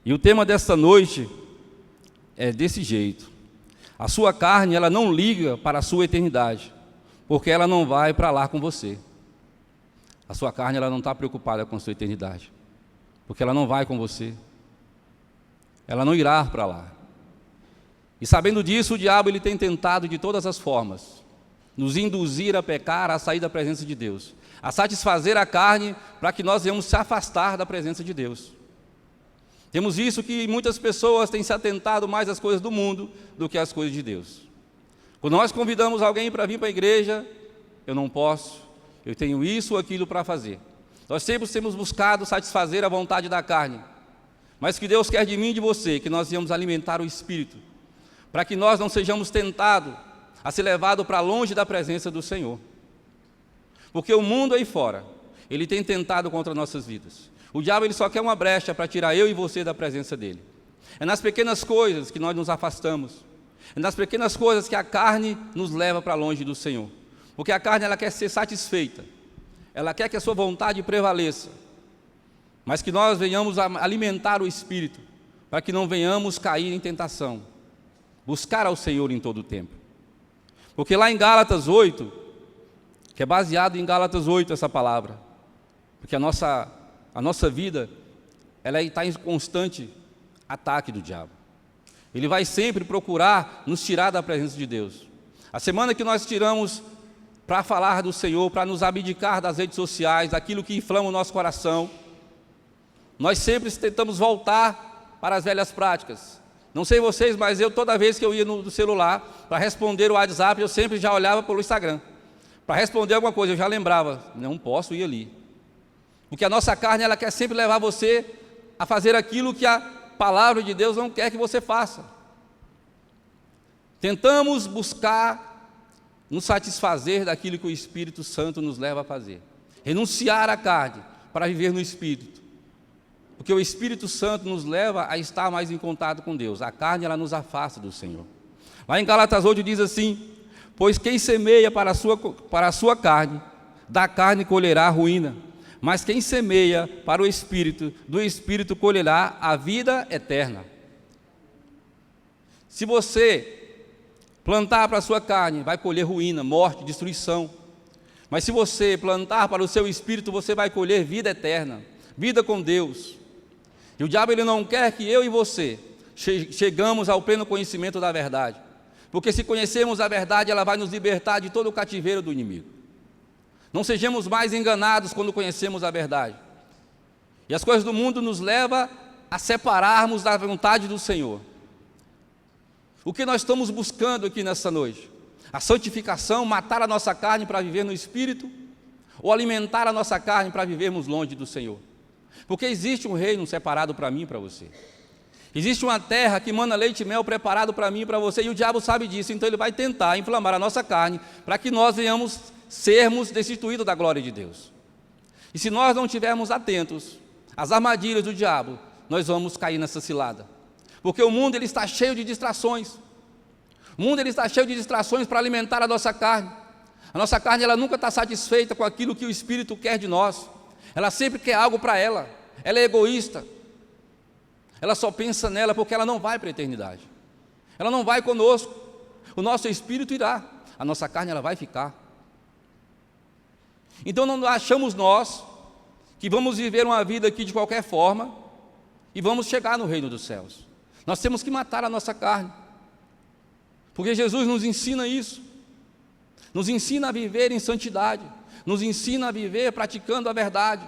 E o tema desta noite é desse jeito: a sua carne, ela não liga para a sua eternidade, porque ela não vai para lá com você. A sua carne, ela não está preocupada com a sua eternidade, porque ela não vai com você. Ela não irá para lá. E sabendo disso, o diabo ele tem tentado de todas as formas nos induzir a pecar, a sair da presença de Deus, a satisfazer a carne para que nós venhamos se afastar da presença de Deus. Temos visto que muitas pessoas têm se atentado mais às coisas do mundo do que às coisas de Deus. Quando nós convidamos alguém para vir para a igreja, eu não posso, eu tenho isso ou aquilo para fazer. Nós sempre temos buscado satisfazer a vontade da carne, mas que Deus quer de mim e de você, que nós venhamos alimentar o Espírito, para que nós não sejamos tentados a ser levados para longe da presença do Senhor. Porque o mundo aí fora, ele tem tentado contra nossas vidas. O diabo ele só quer uma brecha para tirar eu e você da presença dele. É nas pequenas coisas que nós nos afastamos. É nas pequenas coisas que a carne nos leva para longe do Senhor. Porque a carne ela quer ser satisfeita. Ela quer que a sua vontade prevaleça. Mas que nós venhamos a alimentar o Espírito, para que não venhamos cair em tentação. Buscar ao Senhor em todo o tempo. Porque lá em Gálatas 8, que é baseado em Gálatas 8 essa palavra, porque a nossa vida, ela está em constante ataque do diabo. Ele vai sempre procurar nos tirar da presença de Deus. A semana que nós tiramos para falar do Senhor, para nos abdicar das redes sociais, daquilo que inflama o nosso coração, nós sempre tentamos voltar para as velhas práticas. Não sei vocês, mas eu toda vez que eu ia no celular para responder o WhatsApp, eu sempre já olhava pelo Instagram. Para responder alguma coisa, eu já lembrava, não posso ir ali. Porque a nossa carne, ela quer sempre levar você a fazer aquilo que a palavra de Deus não quer que você faça. Tentamos buscar nos satisfazer daquilo que o Espírito Santo nos leva a fazer. Renunciar à carne para viver no Espírito. Porque o Espírito Santo nos leva a estar mais em contato com Deus. A carne, ela nos afasta do Senhor. Lá em Gálatas 8 diz assim: pois quem semeia para a sua carne, da carne colherá a ruína. Mas quem semeia para o Espírito, do Espírito colherá a vida eterna. Se você plantar para a sua carne, vai colher ruína, morte, destruição. Mas se você plantar para o seu Espírito, você vai colher vida eterna, vida com Deus. E o diabo ele não quer que eu e você chegamos ao pleno conhecimento da verdade. Porque se conhecermos a verdade, ela vai nos libertar de todo o cativeiro do inimigo. Não sejamos mais enganados quando conhecemos a verdade. E as coisas do mundo nos levam a separarmos da vontade do Senhor. O que nós estamos buscando aqui nessa noite? A santificação, matar a nossa carne para viver no Espírito? Ou alimentar a nossa carne para vivermos longe do Senhor? Porque existe um reino separado para mim e para você. Existe uma terra que mana leite e mel preparado para mim e para você, e o diabo sabe disso, então ele vai tentar inflamar a nossa carne para que nós venhamos sermos destituídos da glória de Deus. E se nós não estivermos atentos às armadilhas do diabo, nós vamos cair nessa cilada. Porque o mundo ele está cheio de distrações. O mundo ele está cheio de distrações para alimentar a nossa carne. A nossa carne ela nunca está satisfeita com aquilo que o Espírito quer de nós. Ela sempre quer algo para ela. Ela é egoísta. Ela só pensa nela porque ela não vai para a eternidade. Ela não vai conosco. O nosso espírito irá. A nossa carne ela vai ficar. Então não achamos nós que vamos viver uma vida aqui de qualquer forma e vamos chegar no reino dos céus. Nós temos que matar a nossa carne. Porque Jesus nos ensina isso. Nos ensina a viver em santidade. Nos ensina a viver praticando a verdade,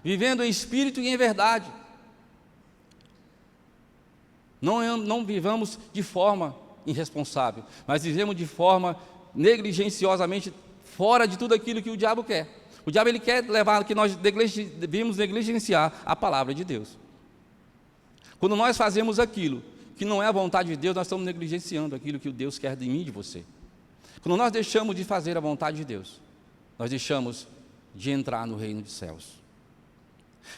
vivendo em espírito e em verdade. Não vivamos de forma irresponsável, mas vivemos de forma negligenciosamente fora de tudo aquilo que o diabo quer. O diabo ele quer levar que nós devemos negligenciar a palavra de Deus. Quando nós fazemos aquilo que não é a vontade de Deus, nós estamos negligenciando aquilo que o Deus quer de mim e de você. Quando nós deixamos de fazer a vontade de Deus, nós deixamos de entrar no reino dos céus.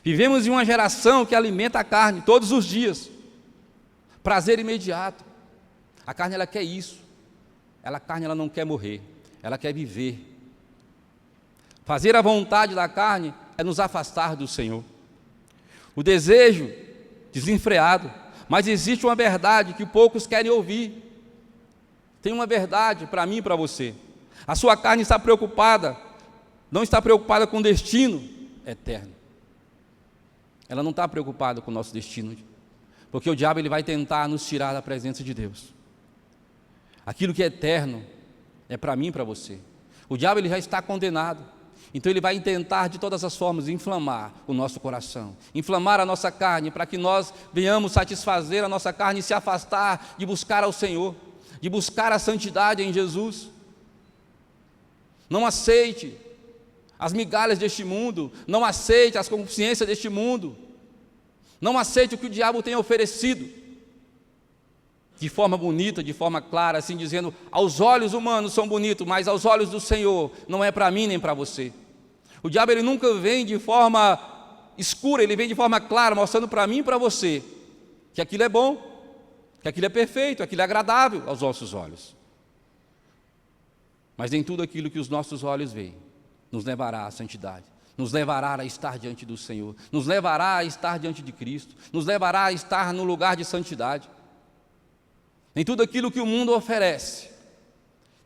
Vivemos em uma geração que alimenta a carne todos os dias. Prazer imediato. A carne ela quer isso. A carne ela não quer morrer, ela quer viver. Fazer a vontade da carne é nos afastar do Senhor. O desejo desenfreado. Mas existe uma verdade que poucos querem ouvir. Tem uma verdade para mim e para você. A sua carne está preocupada, não está preocupada com o destino eterno. Ela não está preocupada com o nosso destino, porque o diabo ele vai tentar nos tirar da presença de Deus. Aquilo que é eterno é para mim e para você. O diabo ele já está condenado, então ele vai tentar de todas as formas inflamar o nosso coração, inflamar a nossa carne, para que nós venhamos satisfazer a nossa carne e se afastar de buscar ao Senhor, de buscar a santidade em Jesus. Não aceite as migalhas deste mundo, não aceite as consciências deste mundo, não aceite o que o diabo tem oferecido, de forma bonita, de forma clara, assim dizendo, aos olhos humanos são bonitos, mas aos olhos do Senhor não é para mim nem para você. O diabo ele nunca vem de forma escura, ele vem de forma clara, mostrando para mim e para você que aquilo é bom, que aquilo é perfeito, aquilo é agradável aos nossos olhos. Mas nem tudo aquilo que os nossos olhos veem nos levará à santidade, nos levará a estar diante do Senhor, nos levará a estar diante de Cristo, nos levará a estar no lugar de santidade. Nem tudo aquilo que o mundo oferece,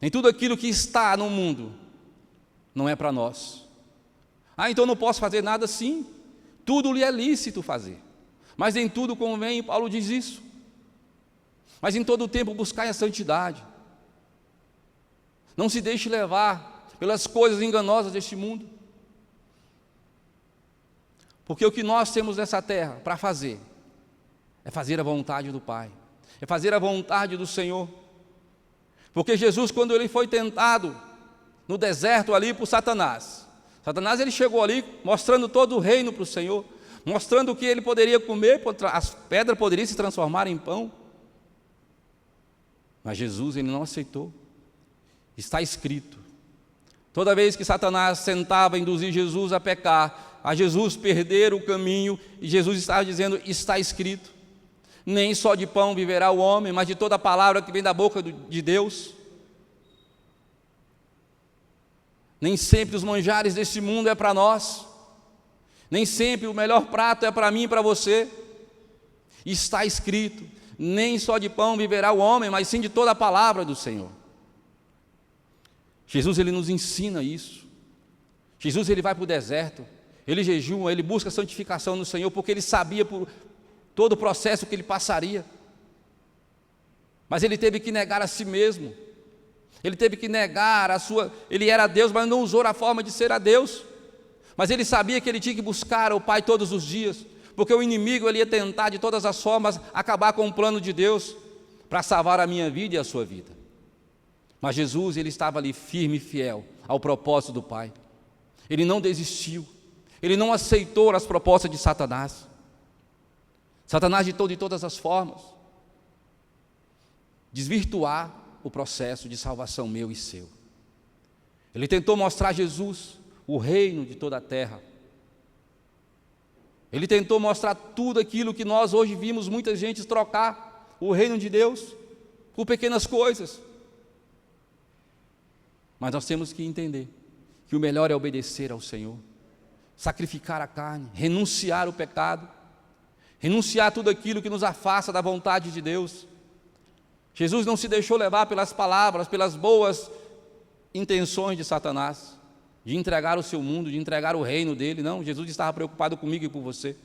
nem tudo aquilo que está no mundo, não é para nós. Então não posso fazer nada? Sim, tudo lhe é lícito fazer, mas nem tudo convém, Paulo diz isso. Mas em todo o tempo buscai a santidade. Não se deixe levar pelas coisas enganosas deste mundo, porque o que nós temos nessa terra para fazer é fazer a vontade do Pai, é fazer a vontade do Senhor. Porque Jesus, quando ele foi tentado no deserto ali por Satanás, ele chegou ali mostrando todo o reino para o Senhor, mostrando o que ele poderia comer, as pedras poderiam se transformar em pão. Mas Jesus ele não aceitou. Está escrito. Toda vez que Satanás tentava induzir Jesus a pecar, a Jesus perder o caminho, e Jesus estava dizendo, está escrito, nem só de pão viverá o homem, mas de toda a palavra que vem da boca de Deus. Nem sempre os manjares deste mundo é para nós, nem sempre o melhor prato é para mim e para você. Está escrito, nem só de pão viverá o homem, mas sim de toda a palavra do Senhor. Jesus ele nos ensina isso. Jesus ele vai para o deserto, ele jejua, ele busca santificação no Senhor, porque ele sabia por todo o processo que ele passaria. Mas ele teve que negar a si mesmo. Ele teve que negar ele era Deus, mas não usou a forma de ser a Deus. Mas ele sabia que ele tinha que buscar o Pai todos os dias, porque o inimigo ele ia tentar de todas as formas acabar com o plano de Deus para salvar a minha vida e a sua vida. Mas Jesus ele estava ali firme e fiel ao propósito do Pai. Ele não desistiu, ele não aceitou as propostas de Satanás. Satanás de todas as formas desvirtuar o processo de salvação meu e seu. Ele tentou mostrar a Jesus o reino de toda a terra. Ele tentou mostrar tudo aquilo que nós hoje vimos muita gente trocar o reino de Deus por pequenas coisas. Mas nós temos que entender que o melhor é obedecer ao Senhor, sacrificar a carne, renunciar o pecado, renunciar tudo aquilo que nos afasta da vontade de Deus. Jesus não se deixou levar pelas palavras, pelas boas intenções de Satanás, de entregar o seu mundo, de entregar o reino dele. Não, Jesus estava preocupado comigo e com você,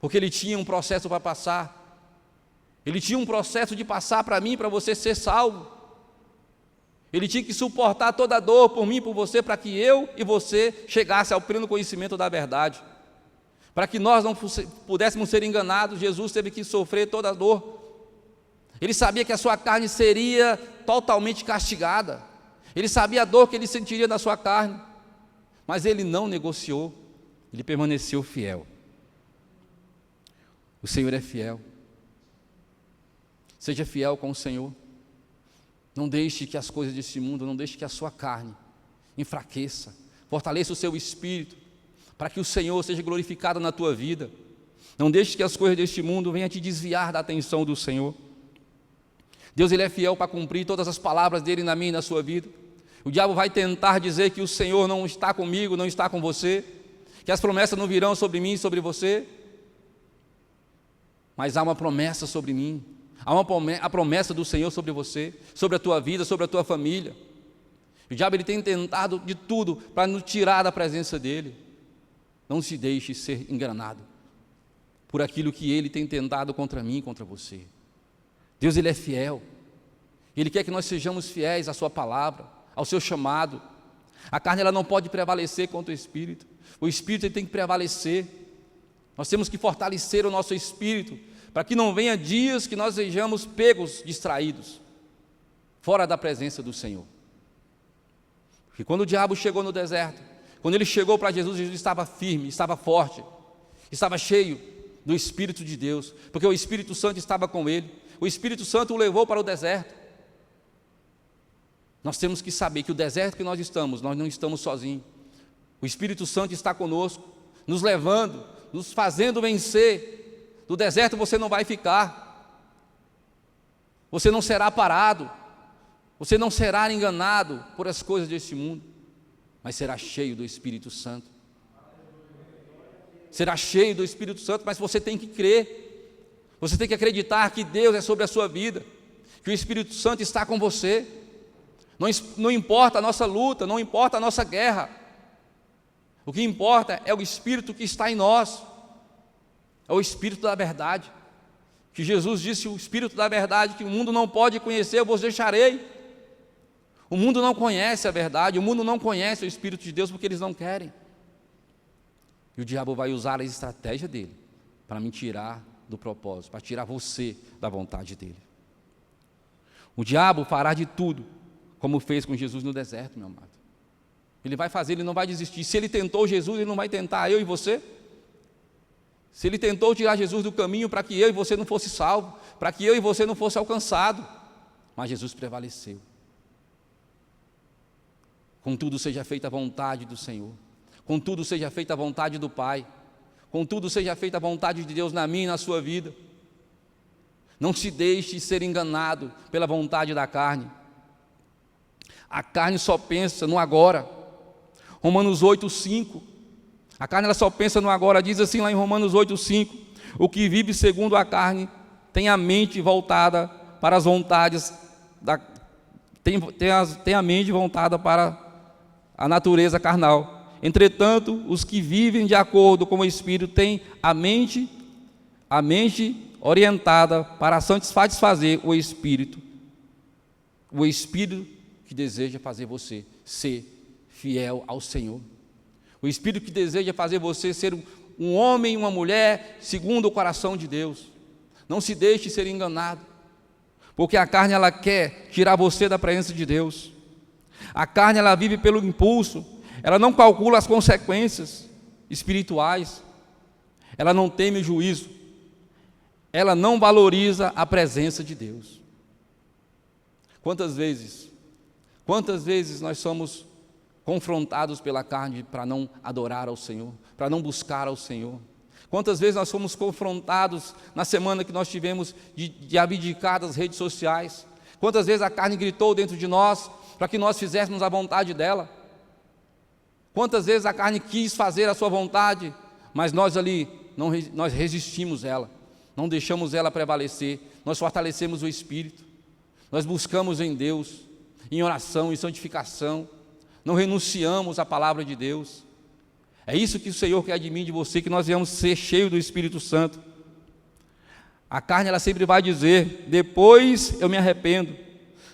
porque ele tinha um processo para passar. Ele tinha um processo de passar para mim, para você ser salvo. Ele tinha que suportar toda a dor por mim e por você, para que eu e você chegasse ao pleno conhecimento da verdade. Para que nós não pudéssemos ser enganados, Jesus teve que sofrer toda a dor. Ele sabia que a sua carne seria totalmente castigada. Ele sabia a dor que ele sentiria na sua carne. Mas ele não negociou, ele permaneceu fiel. O Senhor é fiel. Seja fiel com o Senhor. Não deixe que as coisas deste mundo, não deixe que a sua carne enfraqueça. Fortaleça o seu espírito, para que o Senhor seja glorificado na tua vida. Não deixe que as coisas deste mundo venham te desviar da atenção do Senhor. Deus ele é fiel para cumprir todas as palavras dele na minha e na sua vida. O diabo vai tentar dizer que o Senhor não está comigo, não está com você, que as promessas não virão sobre mim e sobre você. mas há uma promessa sobre mim, há a promessa do Senhor sobre você, sobre a tua vida, sobre a tua família. O diabo ele tem tentado de tudo para nos tirar da presença dele. Não se deixe ser enganado por aquilo que ele tem tentado contra mim e contra você. Deus ele é fiel, ele quer que nós sejamos fiéis à sua palavra, ao seu chamado. A carne ela não pode prevalecer contra o Espírito, o Espírito ele tem que prevalecer. Nós temos que fortalecer o nosso espírito, para que não venha dias que nós sejamos pegos, distraídos, fora da presença do Senhor. Porque quando o diabo chegou no deserto, quando ele chegou para Jesus, Jesus estava firme, estava forte, estava cheio do Espírito de Deus, porque o Espírito Santo estava com ele, o Espírito Santo o levou para o deserto. Nós temos que saber que o deserto que nós não estamos sozinhos, o Espírito Santo está conosco, nos levando, nos fazendo vencer. Do deserto você não vai ficar, você não será parado, você não será enganado por as coisas deste mundo, mas será cheio do Espírito Santo. Será cheio do Espírito Santo, mas você tem que crer, você tem que acreditar que Deus é sobre a sua vida, que o Espírito Santo está com você. Não importa a nossa luta, não importa a nossa guerra, o que importa é o Espírito que está em nós, é o Espírito da verdade, que Jesus disse, o Espírito da verdade, que o mundo não pode conhecer, eu vos deixarei. O mundo não conhece a verdade, o mundo não conhece o Espírito de Deus, porque eles não querem. E o diabo vai usar a estratégia dele, para me tirar do propósito, para tirar você da vontade dele. O diabo fará de tudo, como fez com Jesus no deserto, meu amado. Ele vai fazer, ele não vai desistir. Se ele tentou Jesus, ele não vai tentar eu e você. Se ele tentou tirar Jesus do caminho para que eu e você não fosse salvo, para que eu e você não fosse alcançado, mas Jesus prevaleceu. Contudo seja feita a vontade do Senhor, contudo seja feita a vontade do Pai, contudo seja feita a vontade de Deus na minha e na sua vida. Não se deixe ser enganado pela vontade da carne. A carne só pensa no agora. Romanos 8:5. A carne ela só pensa no agora, diz assim lá em Romanos 8:5: o que vive segundo a carne tem a mente voltada para as vontades tem a mente voltada para a natureza carnal. Entretanto, os que vivem de acordo com o Espírito têm a mente orientada para satisfazer o Espírito que deseja fazer você ser fiel ao Senhor. O Espírito que deseja fazer você ser um homem e uma mulher segundo o coração de Deus. Não se deixe ser enganado, porque a carne ela quer tirar você da presença de Deus. A carne ela vive pelo impulso, ela não calcula as consequências espirituais, ela não teme o juízo, ela não valoriza a presença de Deus. Quantas vezes nós somos confrontados pela carne para não adorar ao Senhor, para não buscar ao Senhor? Quantas vezes nós fomos confrontados na semana que nós tivemos de abdicar das redes sociais? Quantas vezes a carne gritou dentro de nós para que nós fizéssemos a vontade dela? Quantas vezes a carne quis fazer a sua vontade, mas nós nós resistimos ela, não deixamos ela prevalecer, nós fortalecemos o Espírito, nós buscamos em Deus, em oração, em santificação, não renunciamos à palavra de Deus. É isso que o Senhor quer de mim e de você, que nós venhamos ser cheios do Espírito Santo. A carne ela sempre vai dizer, depois eu me arrependo,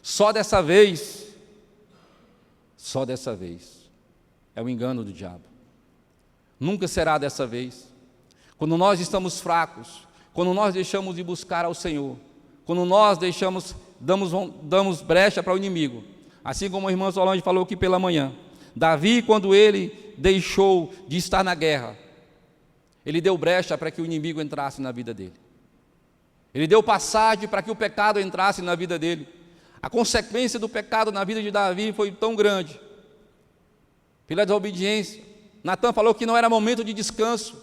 só dessa vez. É o engano do diabo. Nunca será dessa vez. Quando nós estamos fracos, quando nós deixamos de buscar ao Senhor, quando nós damos brecha para o inimigo, assim como a irmã Solange falou aqui pela manhã, Davi, quando ele deixou de estar na guerra, ele deu brecha para que o inimigo entrasse na vida dele, ele deu passagem para que o pecado entrasse na vida dele. A consequência do pecado na vida de Davi foi tão grande, pela desobediência. Natan falou que não era momento de descanso,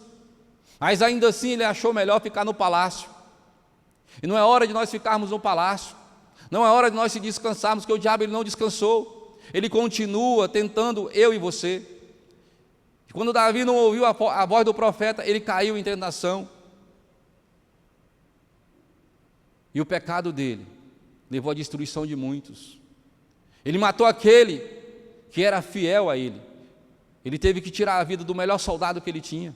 mas ainda assim ele achou melhor ficar no palácio. E não é hora de nós ficarmos no palácio, não é hora de nós se descansarmos, porque o diabo ele não descansou, ele continua tentando eu e você. E quando Davi não ouviu a voz do profeta, ele caiu em tentação. E o pecado dele levou à destruição de muitos. Ele matou aquele que era fiel a ele. Ele teve que tirar a vida do melhor soldado que ele tinha,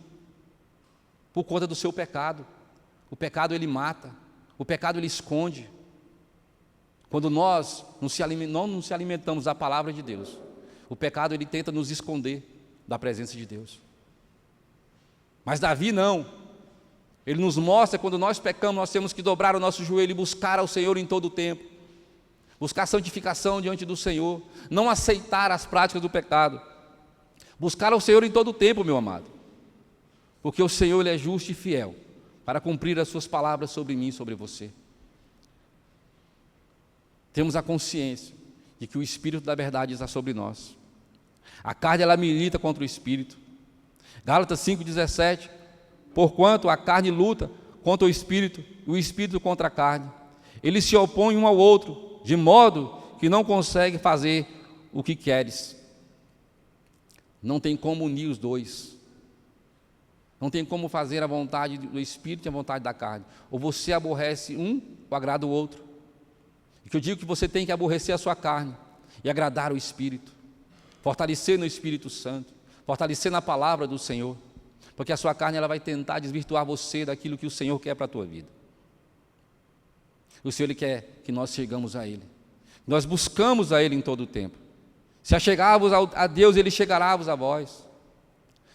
por conta do seu pecado. O pecado ele mata, o pecado ele esconde. Quando nós não nos alimentamos da palavra de Deus, o pecado ele tenta nos esconder da presença de Deus. Mas Davi não. Ele nos mostra que quando nós pecamos, nós temos que dobrar o nosso joelho e buscar ao Senhor em todo o tempo. Buscar santificação diante do Senhor, não aceitar as práticas do pecado. Buscar ao Senhor em todo o tempo, meu amado. Porque o Senhor ele é justo e fiel para cumprir as suas palavras sobre mim e sobre você. Temos a consciência de que o Espírito da verdade está sobre nós. A carne ela milita contra o Espírito. Gálatas 5,17, porquanto a carne luta contra o Espírito contra a carne. Eles se opõem um ao outro, de modo que não consegue fazer o que queres. Não tem como unir os dois. Não tem como fazer a vontade do Espírito e a vontade da carne. Ou você aborrece um, ou agrada o outro. E que eu digo que você tem que aborrecer a sua carne e agradar o Espírito. Fortalecer no Espírito Santo. Fortalecer na palavra do Senhor. Porque a sua carne ela vai tentar desvirtuar você daquilo que o Senhor quer para a tua vida. O Senhor ele quer que nós chegamos a Ele. Nós buscamos a Ele em todo o tempo. Se achegarmos a Deus, Ele chegará-vos a vós.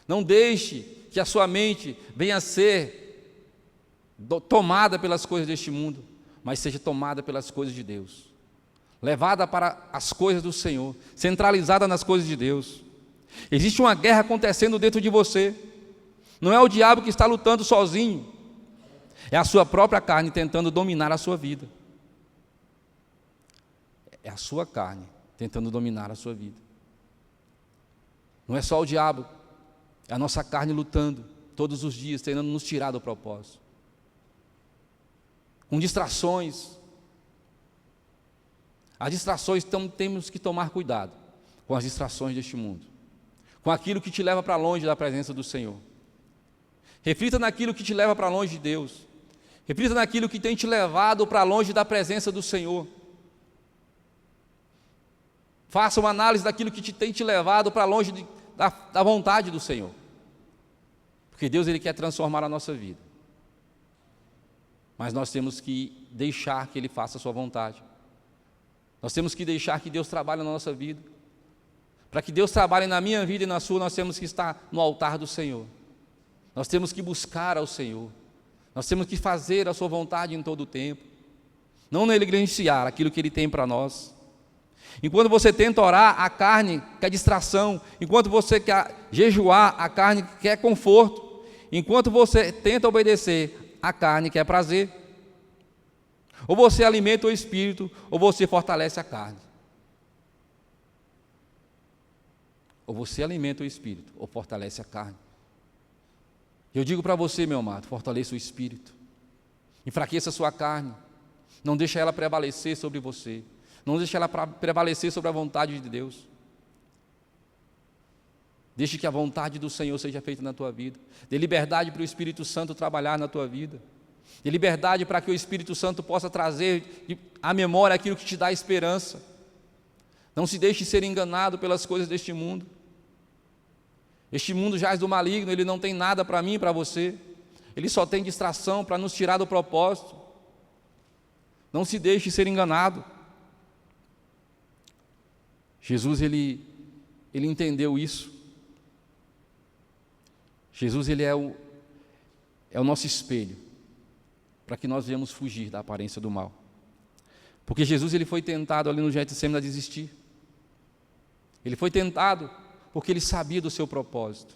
Não deixe que a sua mente venha a ser tomada pelas coisas deste mundo, mas seja tomada pelas coisas de Deus. Levada para as coisas do Senhor, centralizada nas coisas de Deus. Existe uma guerra acontecendo dentro de você. Não é o diabo que está lutando sozinho. É a sua própria carne tentando dominar a sua vida. É a sua carne tentando dominar a sua vida. Não é só o diabo, é a nossa carne lutando todos os dias, tentando nos tirar do propósito. Com distrações. As distrações, temos que tomar cuidado com as distrações deste mundo. Com aquilo que te leva para longe da presença do Senhor. Reflita naquilo que te leva para longe de Deus. Reflita naquilo que tem te levado para longe da presença do Senhor. Faça uma análise daquilo que tem te levado para longe da vontade do Senhor. Porque Deus ele quer transformar a nossa vida. Mas nós temos que deixar que Ele faça a sua vontade. Nós temos que deixar que Deus trabalhe na nossa vida. Para que Deus trabalhe na minha vida e na sua, nós temos que estar no altar do Senhor. Nós temos que buscar ao Senhor. Nós temos que fazer a sua vontade em todo o tempo. Não negligenciar aquilo que Ele tem para nós. Enquanto você tenta orar, a carne quer distração. Enquanto você quer jejuar, a carne quer conforto. Enquanto você tenta obedecer, a carne quer prazer. Ou você alimenta o espírito, ou você fortalece a carne. Ou você alimenta o espírito, ou fortalece a carne. Eu digo para você, meu amado, fortaleça o espírito. Enfraqueça a sua carne. Não deixe ela prevalecer sobre você. Não deixe ela prevalecer sobre a vontade de Deus. Deixe que a vontade do Senhor seja feita na tua vida. Dê liberdade para o Espírito Santo trabalhar na tua vida. Dê liberdade para que o Espírito Santo possa trazer à memória aquilo que te dá esperança. Não se deixe ser enganado pelas coisas deste mundo. Este mundo jaz do maligno, ele não tem nada para mim e para você. Ele só tem distração para nos tirar do propósito. Não se deixe ser enganado. Jesus, ele entendeu isso. Jesus, ele é o nosso espelho, para que nós venhamos fugir da aparência do mal. Porque Jesus, ele foi tentado ali no Getsemane a desistir. Ele foi tentado porque ele sabia do seu propósito.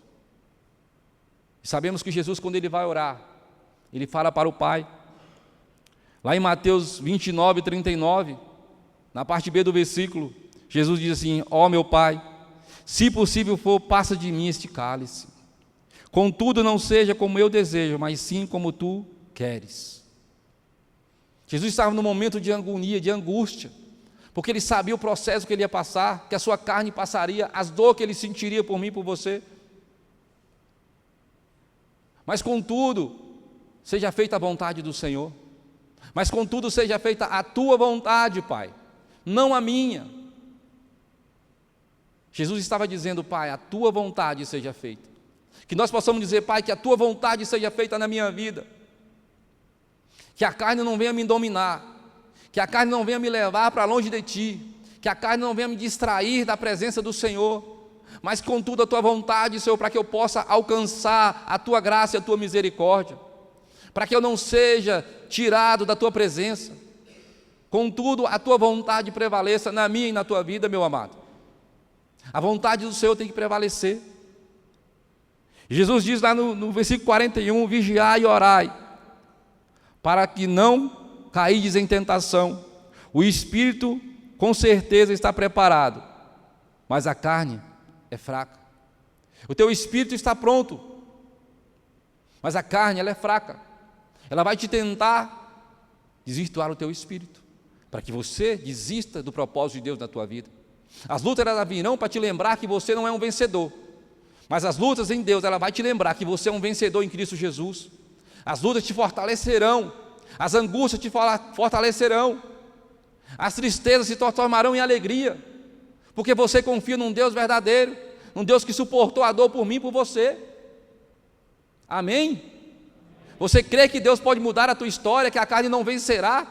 Sabemos que Jesus, quando ele vai orar, ele fala para o Pai. Lá em Mateus 29, 39, na parte B do versículo, Jesus diz assim: ó meu Pai, se possível for, passa de mim este cálice. Contudo, não seja como eu desejo, mas sim como tu queres. Jesus estava num momento de agonia, de angústia, porque ele sabia o processo que ele ia passar, que a sua carne passaria, as dores que ele sentiria por mim e por você. Mas contudo, seja feita a vontade do Senhor. Mas contudo seja feita a tua vontade, Pai, não a minha. Jesus estava dizendo: Pai, a tua vontade seja feita. Que nós possamos dizer: Pai, que a tua vontade seja feita na minha vida. Que a carne não venha me dominar, que a carne não venha me levar para longe de Ti, que a carne não venha me distrair da presença do Senhor, mas contudo a Tua vontade, Senhor, para que eu possa alcançar a Tua graça e a Tua misericórdia, para que eu não seja tirado da Tua presença. Contudo, a Tua vontade prevaleça na minha e na Tua vida, meu amado. A vontade do Senhor tem que prevalecer. Jesus diz lá no versículo 41, vigiai e orai, para que não caides em tentação. O espírito com certeza está preparado, mas a carne é fraca. O teu espírito está pronto, mas a carne ela é fraca. Ela vai te tentar desvirtuar o teu espírito, para que você desista do propósito de Deus na tua vida. As lutas elas virão para te lembrar que você não é um vencedor, mas as lutas em Deus, ela vai te lembrar que você é um vencedor em Cristo Jesus. As lutas te fortalecerão, as angústias te fortalecerão, as tristezas se transformarão em alegria, porque você confia num Deus verdadeiro, num Deus que suportou a dor por mim e por você. Amém? Você crê que Deus pode mudar a tua história, que a carne não vencerá?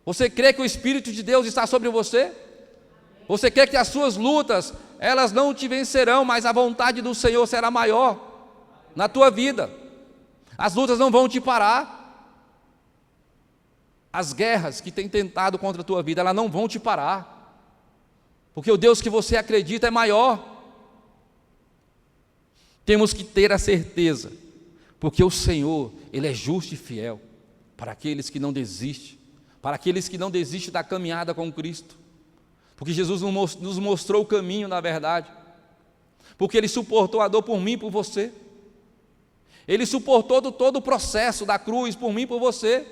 Você crê que o Espírito de Deus está sobre você? Você crê que as suas lutas, elas não te vencerão, mas a vontade do Senhor será maior na tua vida. As lutas não vão te parar. As guerras que têm tentado contra a tua vida, elas não vão te parar, porque o Deus que você acredita é maior. Temos que ter a certeza, porque o Senhor, Ele é justo e fiel para aqueles que não desistem, para aqueles que não desistem da caminhada com Cristo, porque Jesus nos mostrou o caminho, na verdade, porque Ele suportou a dor por mim e por você. Ele suportou todo o processo da cruz por mim e por você.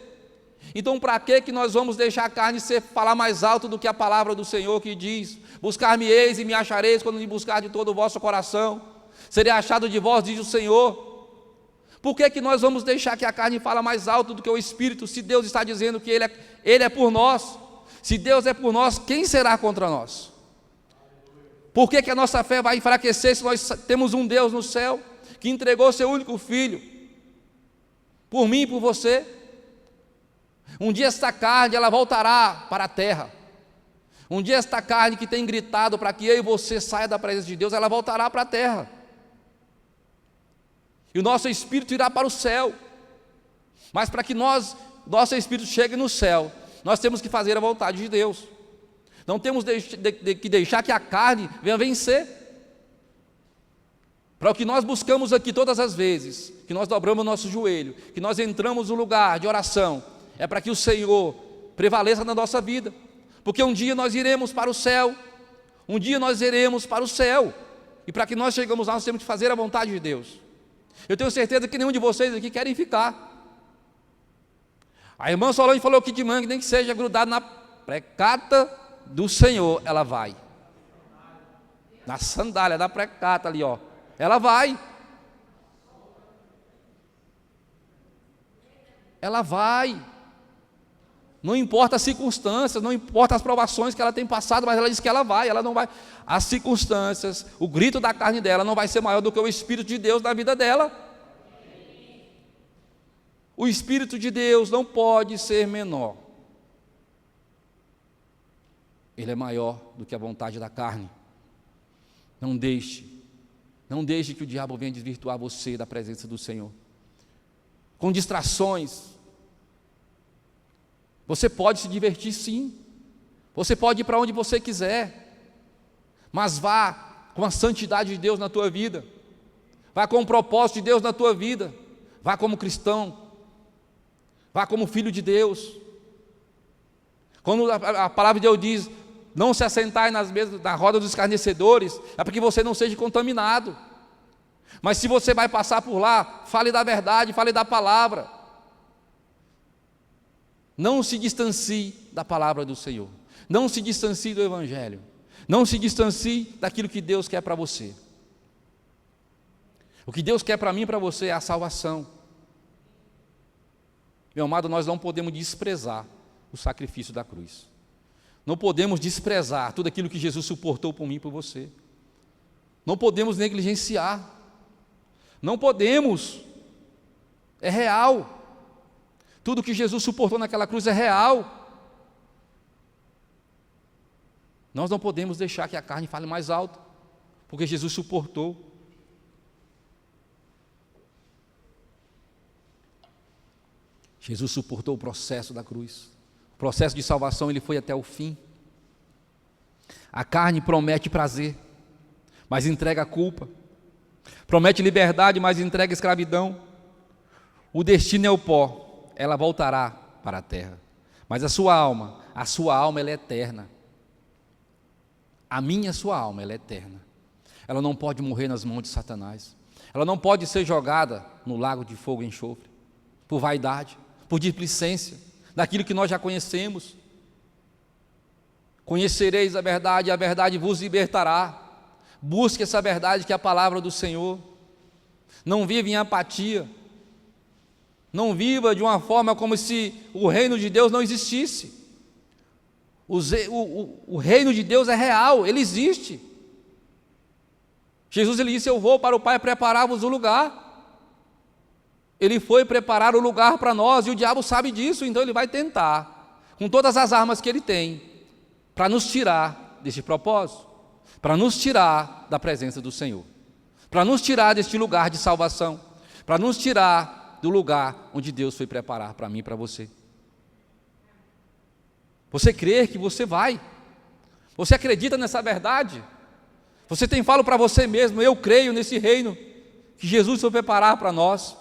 Então para que nós vamos deixar a carne falar mais alto do que a palavra do Senhor, que diz: buscar-me-eis e me achareis quando me buscar de todo o vosso coração, serei achado de vós, diz o Senhor. Por que nós vamos deixar que a carne fale mais alto do que o Espírito, se Deus está dizendo que Ele é por nós? Se Deus é por nós, quem será contra nós? Por que a nossa fé vai enfraquecer se nós temos um Deus no céu que entregou seu único Filho por mim e por você? Um dia esta carne ela voltará para a terra. Um dia esta carne que tem gritado para que eu e você saia da presença de Deus, ela voltará para a terra. E o nosso espírito irá para o céu. Mas para que nosso espírito chegue no céu, nós temos que fazer a vontade de Deus. Não temos que deixar que a carne venha vencer. Para o que nós buscamos aqui todas as vezes, que nós dobramos o nosso joelho, que nós entramos no lugar de oração, é para que o Senhor prevaleça na nossa vida, porque um dia nós iremos para o céu, um dia nós iremos para o céu, e para que nós chegamos lá, nós temos que fazer a vontade de Deus. Eu tenho certeza que nenhum de vocês aqui querem ficar. A irmã Solange falou que de manhã, nem que seja grudado na precata do Senhor, ela vai, na sandália da precata ali, ó, ela vai. Ela vai. Não importa as circunstâncias, não importa as provações que ela tem passado, mas ela diz que ela vai, ela não vai. As circunstâncias, o grito da carne dela não vai ser maior do que o Espírito de Deus na vida dela. O Espírito de Deus não pode ser menor. Ele é maior do que a vontade da carne. Não deixe que o diabo venha desvirtuar você da presença do Senhor, com distrações. Você pode se divertir sim, você pode ir para onde você quiser, mas vá com a santidade de Deus na tua vida, vá com o propósito de Deus na tua vida, vá como cristão, vá como filho de Deus. Quando a palavra de Deus diz: não se assentai nas mesas, na roda dos escarnecedores, é para que você não seja contaminado. Mas se você vai passar por lá, fale da verdade, fale da palavra. Não se distancie da palavra do Senhor, não se distancie do Evangelho, não se distancie daquilo que Deus quer para você. O que Deus quer para mim e para você é a salvação. Meu amado, nós não podemos desprezar o sacrifício da cruz. Não podemos desprezar tudo aquilo que Jesus suportou por mim e por você. Não podemos negligenciar. Não podemos. É real. Tudo que Jesus suportou naquela cruz é real. Nós não podemos deixar que a carne fale mais alto, porque Jesus suportou. Jesus suportou o processo da cruz. O processo de salvação, ele foi até o fim. A carne promete prazer, mas entrega culpa. Promete liberdade, mas entrega escravidão. O destino é o pó, ela voltará para a terra. Mas a sua alma ela é eterna. A sua alma, ela é eterna. Ela não pode morrer nas mãos de Satanás. Ela não pode ser jogada no lago de fogo e enxofre, por vaidade, por displicência, daquilo que nós já conhecemos. Conhecereis a verdade, e a verdade vos libertará. Busque essa verdade que é a palavra do Senhor. Não viva em apatia. Não viva de uma forma como se o reino de Deus não existisse. O reino de Deus é real, ele existe. Jesus, ele disse: eu vou para o Pai preparar-vos o lugar. Ele foi preparar o lugar para nós, e o diabo sabe disso, então ele vai tentar, com todas as armas que ele tem, para nos tirar desse propósito, para nos tirar da presença do Senhor, para nos tirar deste lugar de salvação, para nos tirar do lugar onde Deus foi preparar para mim e para você. Você crê que você vai? Você acredita nessa verdade? Você falo para você mesmo: eu creio nesse reino que Jesus foi preparar para nós.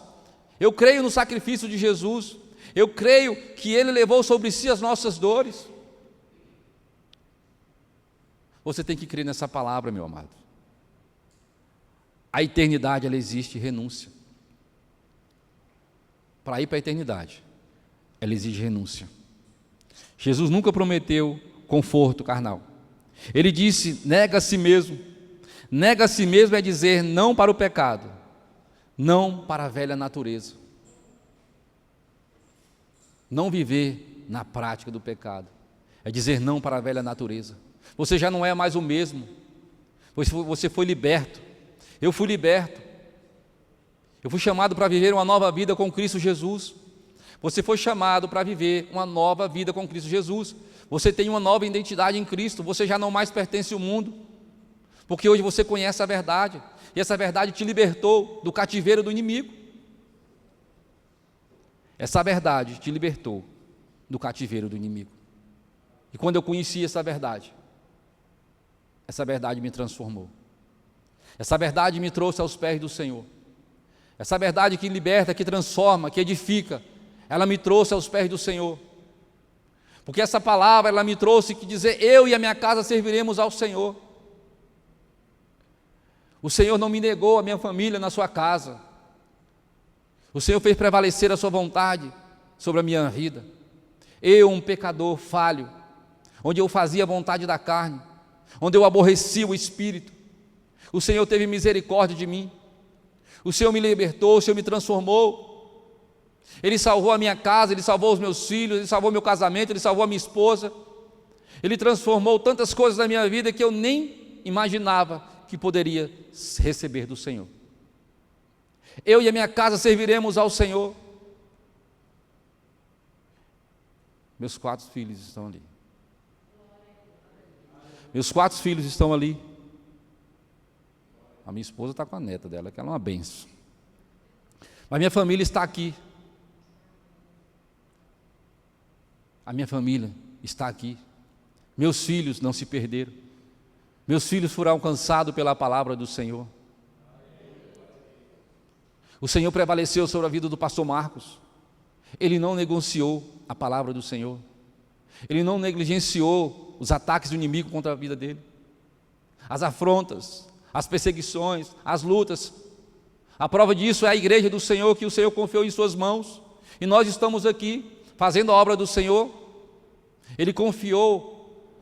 Eu creio no sacrifício de Jesus. Eu creio que Ele levou sobre si as nossas dores. Você tem que crer nessa palavra, meu amado. A eternidade, ela exige renúncia. Para ir para a eternidade, ela exige renúncia. Jesus nunca prometeu conforto carnal. Ele disse: nega a si mesmo. Nega a si mesmo é dizer não para o pecado, não para a velha natureza. Não viver na prática do pecado é dizer não para a velha natureza. Você já não é mais o mesmo. Você foi liberto. Eu fui liberto. Eu fui chamado para viver uma nova vida com Cristo Jesus. Você foi chamado para viver uma nova vida com Cristo Jesus. Você tem uma nova identidade em Cristo. Você já não mais pertence ao mundo, porque hoje você conhece a verdade, e essa verdade te libertou do cativeiro do inimigo. Essa verdade te libertou do cativeiro do inimigo. E quando eu conheci essa verdade me transformou. Essa verdade me trouxe aos pés do Senhor. Essa verdade que liberta, que transforma, que edifica, ela me trouxe aos pés do Senhor. Porque essa palavra, ela me trouxe que dizer: eu e a minha casa serviremos ao Senhor. O Senhor não me negou a minha família na sua casa. O Senhor fez prevalecer a sua vontade sobre a minha vida. Eu, um pecador falho, onde eu fazia a vontade da carne, onde eu aborrecia o Espírito, o Senhor teve misericórdia de mim. O Senhor me libertou, o Senhor me transformou. Ele salvou a minha casa, Ele salvou os meus filhos, Ele salvou meu casamento, Ele salvou a minha esposa. Ele transformou tantas coisas na minha vida que eu nem imaginava que poderia receber do Senhor. Eu e a minha casa serviremos ao Senhor. Meus 4 filhos estão ali. Meus 4 filhos estão ali. A minha esposa está com a neta dela, que ela é uma benção. Mas minha família está aqui. A minha família está aqui. Meus filhos não se perderam. Meus filhos foram alcançados pela palavra do Senhor. O Senhor prevaleceu sobre a vida do pastor Marcos. Ele não negociou a palavra do Senhor. Ele não negligenciou os ataques do inimigo contra a vida dele. As afrontas, as perseguições, as lutas. A prova disso é a igreja do Senhor, que o Senhor confiou em suas mãos. E nós estamos aqui fazendo a obra do Senhor. Ele confiou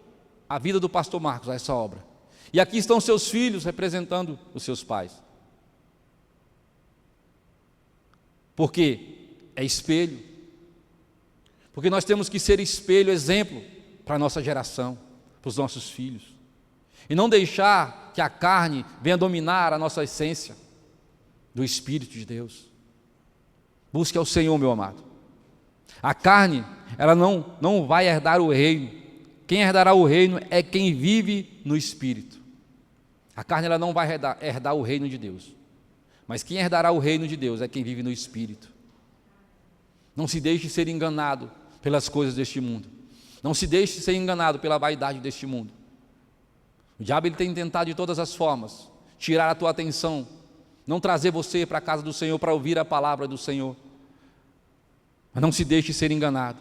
a vida do pastor Marcos a essa obra. E aqui estão seus filhos representando os seus pais. Porque é espelho. Porque nós temos que ser espelho, exemplo para a nossa geração, para os nossos filhos. E não deixar que a carne venha dominar a nossa essência do Espírito de Deus. Busque ao Senhor, meu amado. A carne, ela não vai herdar o reino. Quem herdará o reino é quem vive no Espírito. A carne, ela não vai herdar o reino de Deus. Mas quem herdará o reino de Deus é quem vive no Espírito. Não se deixe ser enganado pelas coisas deste mundo. Não se deixe ser enganado pela vaidade deste mundo. O diabo, ele tem tentado de todas as formas tirar a tua atenção, não trazer você para a casa do Senhor para ouvir a palavra do Senhor. Mas não se deixe ser enganado.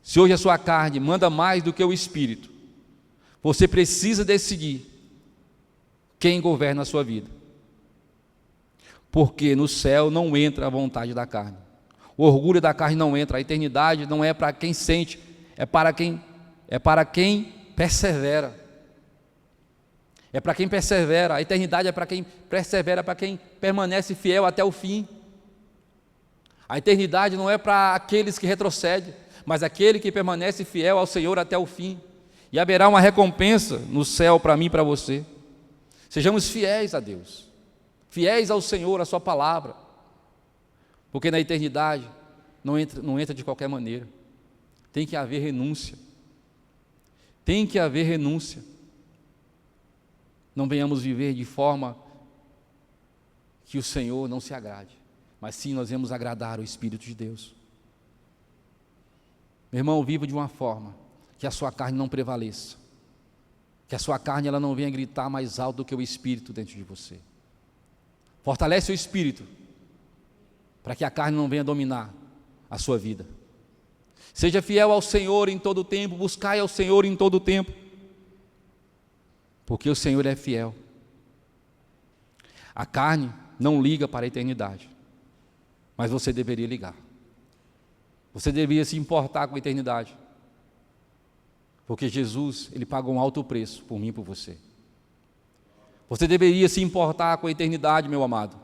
Se hoje a sua carne manda mais do que o Espírito, você precisa decidir quem governa a sua vida. Porque no céu não entra a vontade da carne. O orgulho da carne não entra. A eternidade não é para quem sente, é para quem persevera. É para quem persevera. A eternidade é para quem persevera, para quem permanece fiel até o fim. A eternidade não é para aqueles que retrocedem, mas aquele que permanece fiel ao Senhor até o fim. E haverá uma recompensa no céu para mim e para você. Sejamos fiéis a Deus, fiéis ao Senhor, à sua palavra. Porque na eternidade não entra de qualquer maneira. Tem que haver renúncia. Tem que haver renúncia. Não venhamos viver de forma que o Senhor não se agrade, mas sim nós vamos agradar o Espírito de Deus. Meu irmão, viva de uma forma que a sua carne não prevaleça, que a sua carne ela não venha gritar mais alto do que o Espírito dentro de você. Fortalece o Espírito, para que a carne não venha dominar a sua vida. Seja fiel ao Senhor em todo o tempo, buscai ao Senhor em todo o tempo, porque o Senhor é fiel. A carne não liga para a eternidade, mas você deveria ligar. Você deveria se importar com a eternidade, porque Jesus, ele pagou um alto preço por mim e por você. Você deveria se importar com a eternidade, meu amado,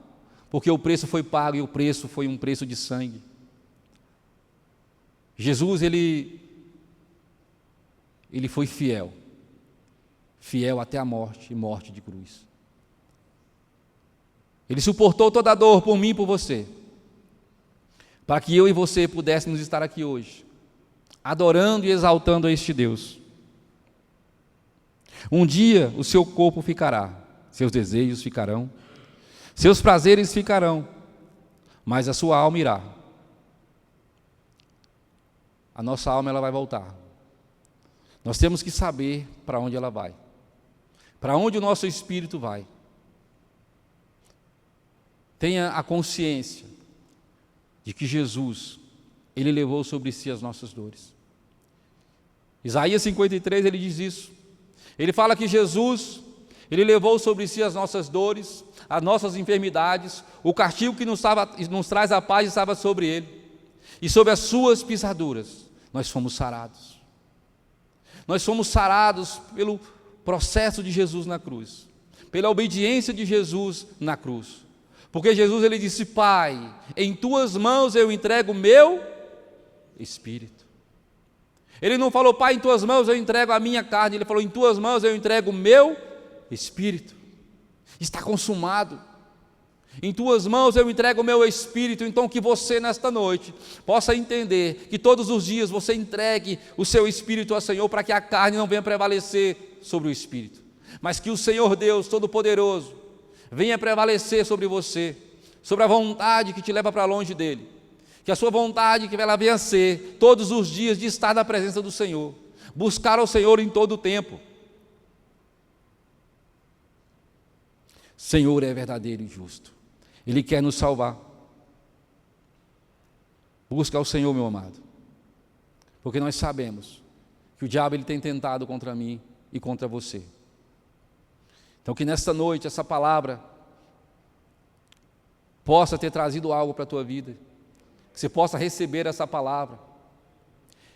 porque o preço foi pago e o preço foi um preço de sangue. Jesus, ele foi fiel até a morte e morte de cruz. Ele suportou toda a dor por mim e por você, para que eu e você pudéssemos estar aqui hoje, adorando e exaltando a este Deus. Um dia o seu corpo ficará, seus desejos ficarão, seus prazeres ficarão, mas a sua alma irá. A nossa alma ela vai voltar. Nós temos que saber para onde ela vai, para onde o nosso espírito vai. Tenha a consciência de que Jesus, ele levou sobre si as nossas dores. Isaías 53, ele diz isso. Ele fala que Jesus, ele levou sobre si as nossas dores, as nossas enfermidades, o castigo que nos traz a paz estava sobre ele, e sobre as suas pisaduras nós fomos sarados. Nós fomos sarados pelo processo de Jesus na cruz, pela obediência de Jesus na cruz. Porque Jesus, ele disse: Pai, em tuas mãos eu entrego o meu espírito. Ele não falou: Pai, em tuas mãos eu entrego a minha carne. Ele falou: em tuas mãos eu entrego o meu espírito. Está consumado. Em tuas mãos eu entrego o meu espírito. Então que você nesta noite possa entender que todos os dias você entregue o seu espírito ao Senhor, para que a carne não venha prevalecer sobre o espírito, mas que o Senhor Deus Todo-Poderoso venha prevalecer sobre você, sobre a vontade que te leva para longe dele. Que a sua vontade, que ela venha ser todos os dias de estar na presença do Senhor, buscar ao Senhor em todo o tempo. Senhor é verdadeiro e justo, Ele quer nos salvar. Busca ao Senhor, meu amado, porque nós sabemos que o diabo ele tem tentado contra mim e contra você. Então que nesta noite essa palavra possa ter trazido algo para a tua vida, que você possa receber essa palavra.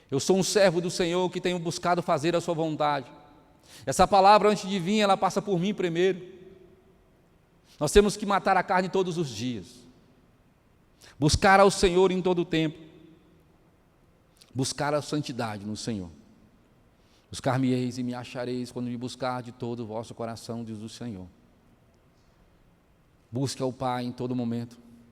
Eu sou um servo do Senhor que tenho buscado fazer a sua vontade. Essa palavra, antes de vir, ela passa por mim primeiro. Nós temos que matar a carne todos os dias, buscar ao Senhor em todo o tempo. Buscar a santidade no Senhor. Buscar-me-eis e me achareis quando me buscar de todo o vosso coração, diz o Senhor. Busque ao Pai em todo momento.